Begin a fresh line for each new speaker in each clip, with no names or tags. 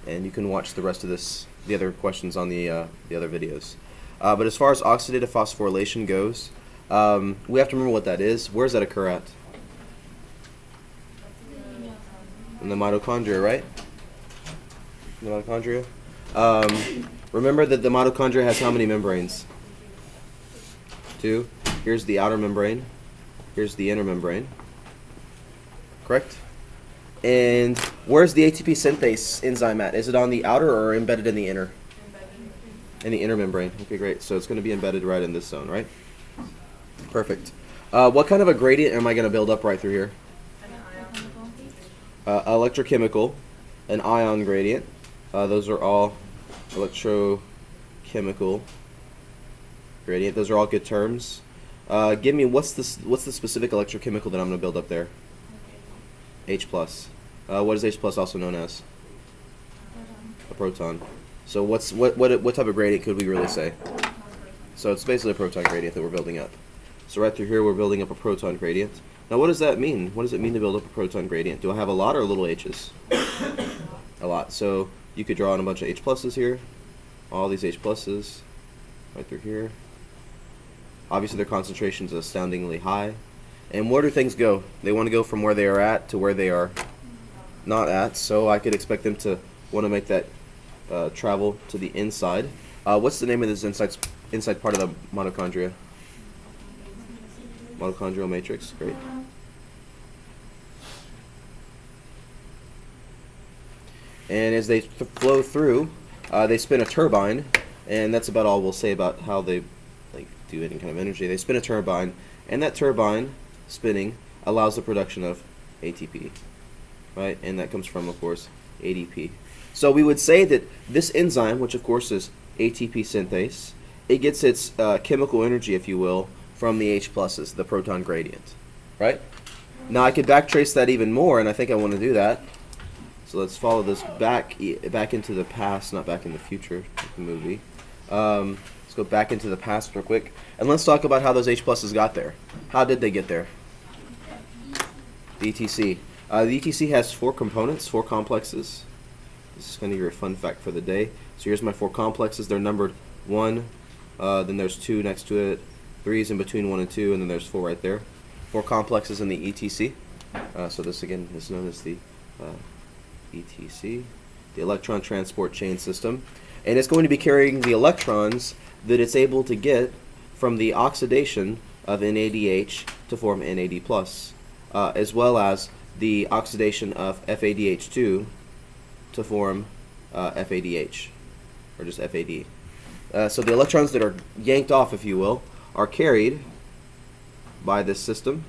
and you can watch the rest of the other questions on the other videos. But as far as oxidative phosphorylation goes, we have to remember what that is. Where does that occur at? In the mitochondria, right? In the mitochondria. Remember that the mitochondria has how many membranes? 2. Here's the outer membrane. Here's the inner membrane. Correct? And where's the ATP synthase enzyme at? Is it on the outer or embedded in the inner? In the inner membrane. Okay, great. So it's going to be embedded right in this zone, right? Perfect. What kind of a gradient am I going to build up right through here? Electrochemical, an ion gradient. Those are all electrochemical gradient. Those are all good terms. Give me what's the specific electrochemical that I'm going to build up there? H plus. What is H plus also known as? A proton. So what type of gradient could we really say? So it's basically a proton gradient that we're building up. So right through here we're building up a proton gradient. Now what does that mean? What does it mean to build up a proton gradient? Do I have a lot or little h's? A lot. So you could draw in a bunch of H pluses here. All these H pluses right through here. Obviously their concentration is astoundingly high. And where do things go? They want to go from where they are at to where they are not at. So I could expect them to want to make that travel to the inside. What's the name of this inside part of the mitochondria? Mitochondrial matrix. Great. And as they flow through, they spin a turbine, and that's about all we'll say about how they do any kind of energy. They spin a turbine, and that turbine spinning allows the production of ATP, right? And that comes from, of course, ADP. So we would say that this enzyme, which of course is ATP synthase, it gets its chemical energy, if you will, from the H pluses, the proton gradient, right? Now I could backtrace that even more, and I think I want to do that. So let's follow this back into the past, not back in the future, like the movie. Let's go back into the past real quick, and let's talk about how those H pluses got there. How did they get there? The ETC. The ETC has 4 components, 4 complexes. This is kind of your fun fact for the day. So here's my 4 complexes. They're numbered 1, then there's 2 next to it, 3 is in between 1 and 2, and then there's 4 right there. 4 complexes in the ETC. So this again is known as the ETC, the electron transport chain system. And it's going to be carrying the electrons that it's able to get from the oxidation of NADH to form NAD+, as well as the oxidation of FADH2 to form FADH, or just FAD. So the electrons that are yanked off, if you will, are carried by this system.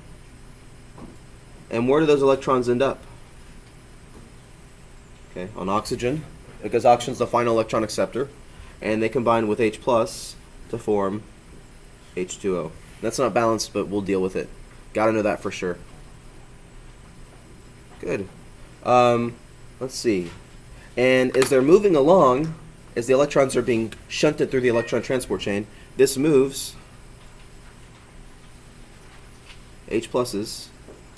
And where do those electrons end up? Okay, on oxygen, because oxygen is the final electron acceptor, and they combine with H plus to form H2O. That's not balanced, but we'll deal with it. Gotta know that for sure. Good. Let's see. And as they're moving along, as the electrons are being shunted through the electron transport chain, this moves H pluses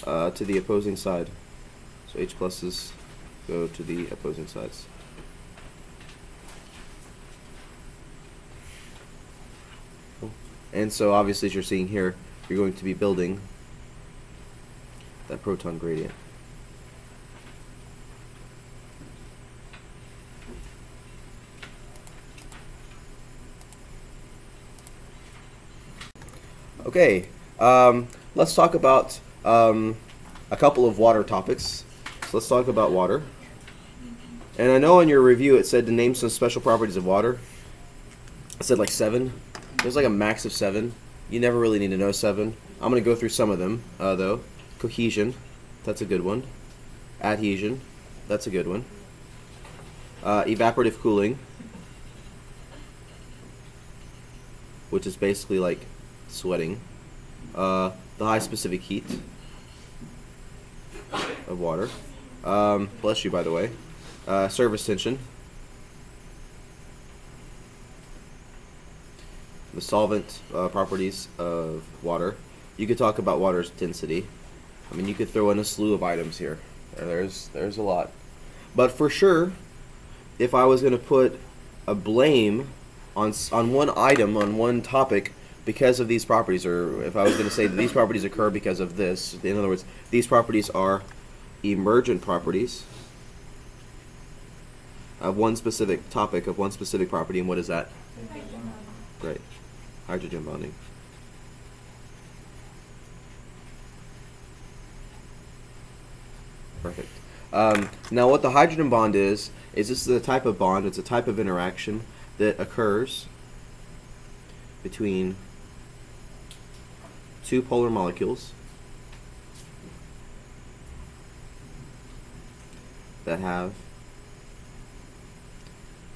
to the opposing side. So H pluses go to the opposing sides. And so obviously, as you're seeing here, you're going to be building that proton gradient. Okay, let's talk about a couple of water topics. So let's talk about water. And I know in your review it said to name some special properties of water. I said like 7. There's like a max of 7. You never really need to know 7. I'm going to go through some of them, though. Cohesion, that's a good one. Adhesion, that's a good one. Evaporative cooling, which is basically like sweating. The high specific heat of water. Bless you, by the way. Surface tension. The solvent properties of water. You could talk about water's density. I mean, you could throw in a slew of items here. There's a lot. But for sure, if I was going to put a blame on one item, on one topic, because of these properties, or if I was going to say that these properties occur because of this, in other words, these properties are emergent properties of one specific topic, of one specific property, and what is that? Great. Hydrogen bonding. Perfect. Now what the hydrogen bond is this is a type of bond, it's a type of interaction that occurs between two polar molecules that have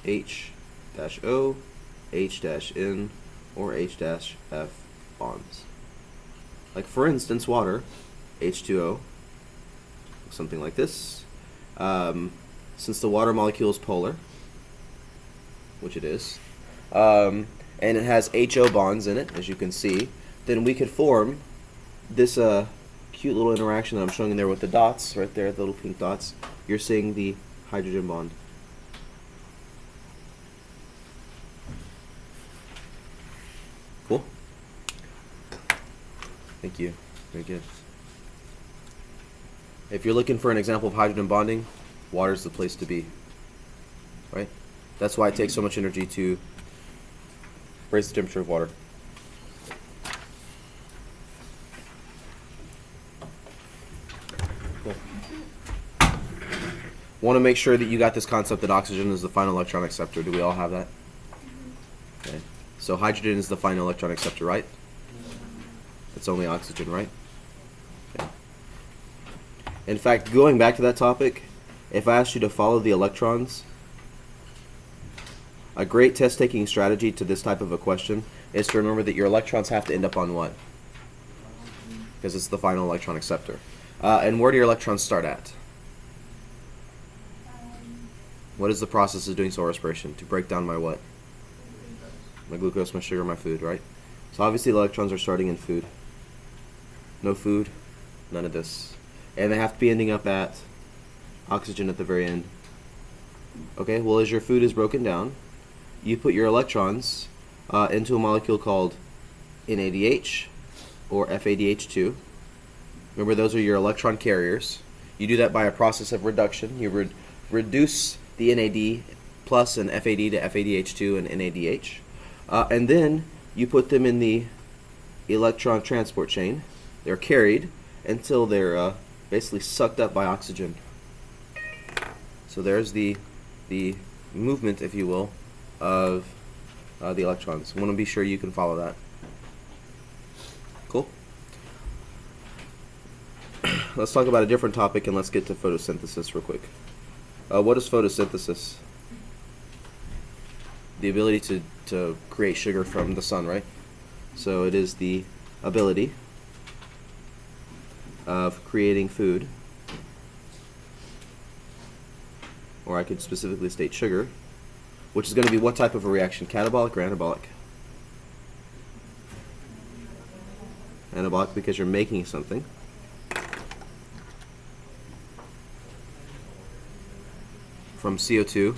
H-O, H-N, or H-F bonds. Like for instance, water, H2O, something like this. Since the water molecule is polar, which it is, and it has HO bonds in it, as you can see, then we could form this cute little interaction that I'm showing you there with the dots, right there, the little pink dots. You're seeing the hydrogen bond. Cool? Thank you. Very good. If you're looking for an example of hydrogen bonding, water's the place to be. Right? That's why it takes so much energy to raise the temperature of water. Cool. Want to make sure that you got this concept that oxygen is the final electron acceptor. Do we all have that? Okay. So hydrogen is the final electron acceptor, right? It's only oxygen, right? Okay. In fact, going back to that topic, if I asked you to follow the electrons, a great test-taking strategy to this type of a question is to remember that your electrons have to end up on what? Because it's the final electron acceptor. And where do your electrons start at? What is the process of doing soil respiration? To break down my what? My glucose, my sugar, my food, right? So obviously the electrons are starting in food. No food, none of this. And they have to be ending up at oxygen at the very end. Okay, well as your food is broken down, you put your electrons into a molecule called NADH or FADH2. Remember, those are your electron carriers. You do that by a process of reduction. You reduce the NAD plus and FAD to FADH2 and NADH. And then you put them in the electron transport chain. They're carried until they're basically sucked up by oxygen. So there's the movement, if you will, of the electrons. I want to be sure you can follow that. Cool? Let's talk about a different topic and let's get to photosynthesis real quick. What is photosynthesis? The ability to create sugar from the sun, right? So it is the ability of creating food, or I could specifically state sugar, which is going to be what type of a reaction? Catabolic or anabolic? Anabolic, because you're making something. From CO2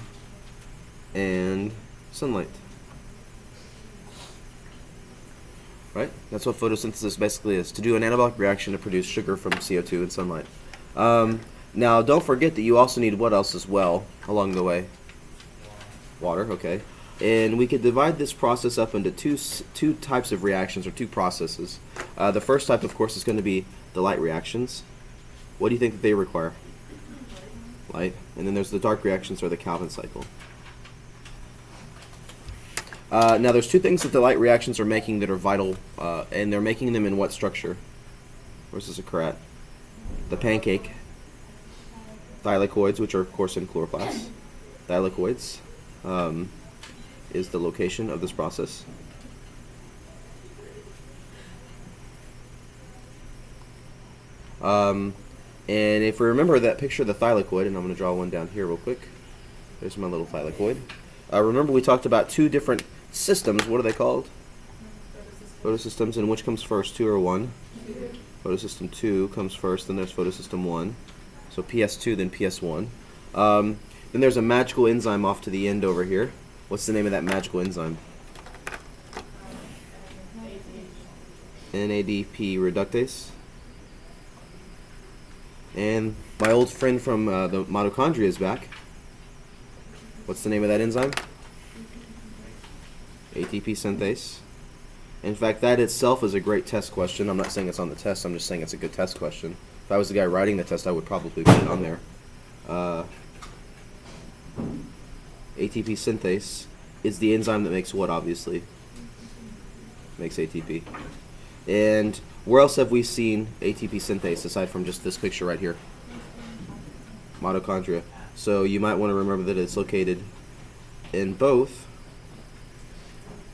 and sunlight. Right? That's what photosynthesis basically is. To do an anabolic reaction to produce sugar from CO2 and sunlight. Now, don't forget that you also need what else as well along the way? Water, okay. And we could divide this process up into two types of reactions, or two processes. The first type, of course, is going to be the light reactions. What do you think that they require? Light. And then there's the dark reactions, or the Calvin cycle. Now, there's two things that the light reactions are making that are vital, and they're making them in what structure? Where does this occur at? The pancake. Thylakoids, which are, of course, in chloroplasts. Thylakoids is the location of this process. And if we remember that picture of the thylakoid, and I'm going to draw one down here real quick. There's my little thylakoid. Remember we talked about two different systems. What are they called? Photosystems. And which comes first, 2 or 1? Photosystem 2 comes first, then there's photosystem 1. So PS2, then PS1. Then there's a magical enzyme off to the end over here. What's the name of that magical enzyme? NADP reductase. And my old friend from the mitochondria is back. What's the name of that enzyme? ATP synthase. In fact, that itself is a great test question. I'm not saying it's on the test, I'm just saying it's a good test question. If I was the guy writing the test, I would probably put it on there. ATP synthase is the enzyme that makes what, obviously? Makes ATP. And where else have we seen ATP synthase aside from just this picture right here? Mitochondria. So you might want to remember that it's located in both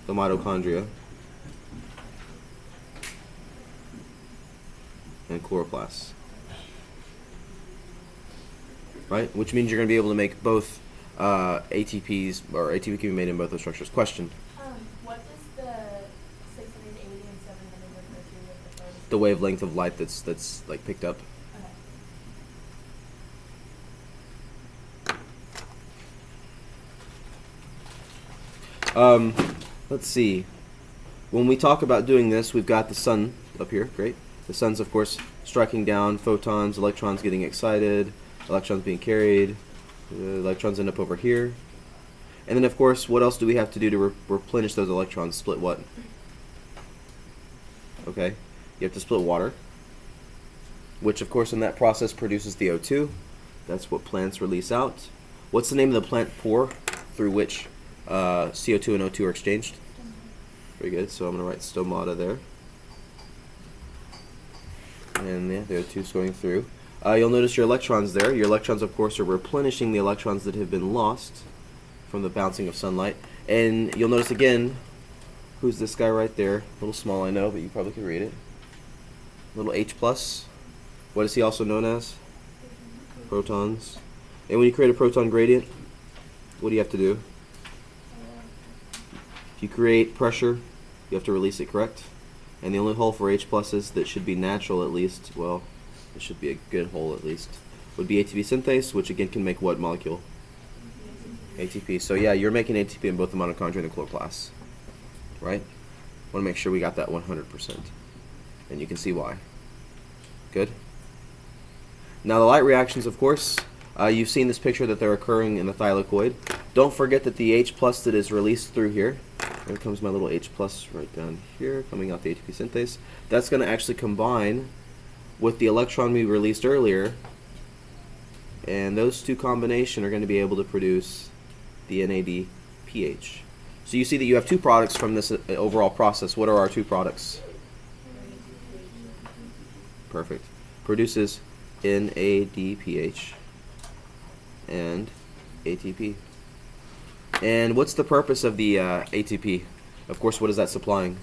the mitochondria and chloroplasts. Right? Which means you're going to be able to make both ATPs, or ATP can be made in both those structures. Question?
What does the 680 and 700 refer to with the first?
The wavelength of light that's like picked up. Let's see. When we talk about doing this, we've got the sun up here. Great. The sun's, of course, striking down photons, electrons getting excited, electrons being carried, electrons end up over here. And then, of course, what else do we have to do to replenish those electrons? Split what? Okay. You have to split water, which, of course, in that process produces the O2. That's what plants release out. What's the name of the plant pore through which CO2 and O2 are exchanged? Very good. So I'm going to write stomata there. And yeah, the O2 is going through. You'll notice your electrons there. Your electrons, of course, are replenishing the electrons that have been lost from the bouncing of sunlight. And you'll notice again, who's this guy right there? A little small, I know, but you probably could read it. Little H+. What is he also known as? Protons. And when you create a proton gradient, what do you have to do? If you create pressure, you have to release it, correct? And the only hole for H pluses that should be natural, at least, well, it should be a good hole at least, would be ATP synthase, which again can make what molecule? ATP. So yeah, you're making ATP in both the mitochondria and the chloroplasts, right? Want to make sure we got that 100%, and you can see why. Good. Now the light reactions, of course, you've seen this picture that they're occurring in the thylakoid. Don't forget that the H plus that is released through here, there comes my little H plus right down here, coming out the ATP synthase. That's going to actually combine with the electron we released earlier, and those two combination are going to be able to produce the NADPH. So you see that you have two products from this overall process. What are our two products? Perfect. Produces NADPH and ATP. And what's the purpose of the ATP? Of course, what is that supplying?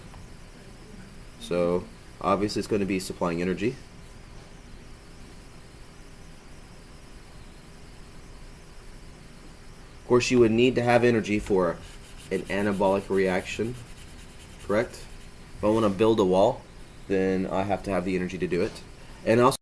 So obviously it's going to be supplying energy. Of course, you would need to have energy for an anabolic reaction, correct? If I want to build a wall, then I have to have the energy to do it. And also